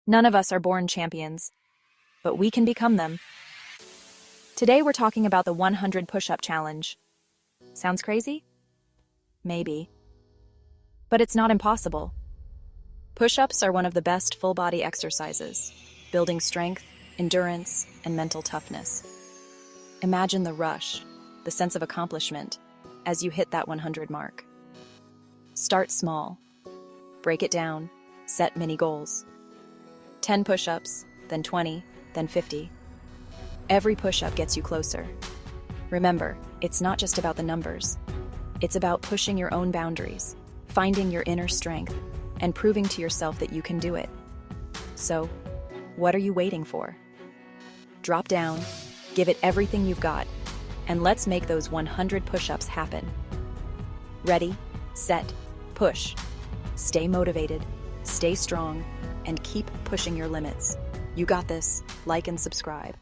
None of us are born champions, but we can become them. Today we're talking about the 100 push-up challenge. Sounds crazy? Maybe. But it's not impossible. Push-ups are one of the best full-body exercises, building strength, endurance, and mental toughness. Imagine the rush, the sense of accomplishment, as you hit that 100 mark. Start small. Break it down. Set mini goals. 10 push-ups, then 20, then 50. Every push-up gets you closer. Remember, it's not just about the numbers. It's about pushing your own boundaries, finding your inner strength, and proving to yourself that you can do it. So, what are you waiting for? Drop down, give it everything you've got, and let's make those 100 push-ups happen. Ready, set, push. Stay motivated, stay strong, and keep pushing your limits. You got this. Like and subscribe.